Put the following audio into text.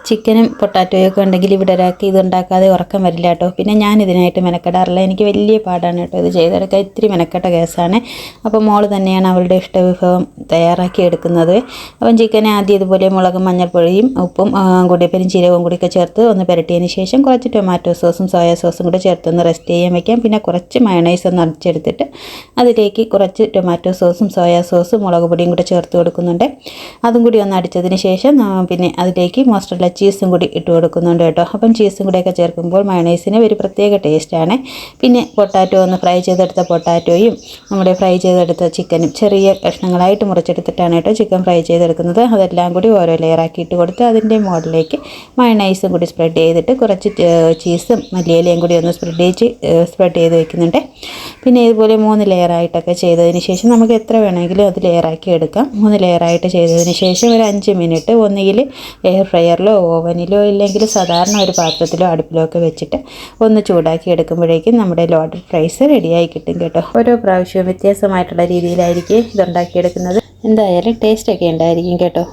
ചിക്കനും പൊട്ടാറ്റോയൊക്കെ ഉണ്ടെങ്കിൽ ഇവിടെ ഒരാൾക്ക് ഇതുണ്ടാക്കാതെ ഉറക്കം വരില്ല കേട്ടോ. പിന്നെ ഞാൻ ഇതിനായിട്ട് മെനക്കെടാറില്ല. എനിക്ക് വലിയ പാടാണ് കേട്ടോ ഇത് ചെയ്തെടുക്കാൻ. ഇത്തിരി മെനക്കെട്ട കേസാണ്. അപ്പോൾ മോള് തന്നെയാണ് അവളുടെ ഇഷ്ടവിഭവം തയ്യാറാക്കി എടുക്കുന്നത്. അപ്പം ചിക്കനെ ആദ്യം ഇതുപോലെ മുളകും മഞ്ഞൾപ്പൊടിയും ഉപ്പും കൂടി പെരുംജീരകവും കൂടിയൊക്കെ ചേർത്ത് ഒന്ന് പുരട്ടിയതിന് ശേഷം കുറച്ച് ടൊമാറ്റോ സോസും സോയാ സോസും കൂടി ചേർത്തൊന്ന് റെസ്റ്റ് ചെയ്യാൻ വയ്ക്കാം. പിന്നെ കുറച്ച് മയണൈസ് ഒന്ന് അടിച്ചെടുത്തിട്ട് അതിലേക്ക് കുറച്ച് ടൊമാറ്റോ സോസും സോയാ സോസും മുളക് പൊടിയും കൂടി ചേർത്ത് കൊടുക്കുന്നുണ്ട്. അതും കൂടി ഒന്ന് അടിച്ചതിന് ശേഷം പിന്നെ അതിലേക്ക് മോസ്റ്ററല്ല ചീസും കൂടി ഇട്ട് കൊടുക്കുന്നുണ്ട് കേട്ടോ. അപ്പം ചീസും കൂടെയൊക്കെ ചേർക്കുമ്പോൾ മയണൈസിന് ഒരു പ്രത്യേക ടേസ്റ്റാണ്. പിന്നെ പൊട്ടാറ്റോ ഒന്ന് ഫ്രൈ ചെയ്തെടുത്ത പൊട്ടാറ്റോയും നമ്മുടെ ഫ്രൈ ചെയ്തെടുത്ത ചിക്കനും ചെറിയ കഷ്ണങ്ങളായിട്ട് മുറിച്ചെടുത്തിട്ടാണ് കേട്ടോ ചിക്കൻ ഫ്രൈ ചെയ്തെടുക്കുന്നത്. അതെല്ലാം കൂടി ഓരോ ലെയറാക്കി ഇട്ട് കൊടുത്ത് അതിൻ്റെ മുകളിലേക്ക് മയണൈസും കൂടി സ്പ്രെഡ് ചെയ്തിട്ട് കുറച്ച് ചീസും മല്ലിയിലയും കൂടി ഒന്ന് സ്പ്രെഡ് ചെയ്ത് വെക്കുന്നുണ്ട്. പിന്നെ ഇതുപോലെ 3 ലെയറായിട്ടൊക്കെ ചെയ്തതിന് ശേഷം നമുക്ക് എത്ര വേണമെങ്കിലും അത് ലെയറാക്കി എടുക്കാം. 3 ലെയറായിട്ട് ചെയ്തതിന് ശേഷം ഒരു 5 മിനിറ്റ് ഒന്നുകിൽ എയർ ഫ്രയറിലോ ഓവനിലോ ഇല്ലെങ്കിൽ സാധാരണ ഒരു പാത്രത്തിലോ അടുപ്പിലോ ഒക്കെ വെച്ചിട്ട് ഒന്ന് ചൂടാക്കി എടുക്കുമ്പോഴേക്കും നമ്മുടെ ലോഡഡ് ഫ്രൈസ് റെഡിയായി കിട്ടും കേട്ടോ. ഓരോ പ്രാവശ്യവും വ്യത്യാസമായിട്ടുള്ള രീതിയിലായിരിക്കും ഇതുണ്ടാക്കിയെടുക്കുന്നത്. എന്തായാലും ടേസ്റ്റൊക്കെ ഉണ്ടായിരിക്കും കേട്ടോ.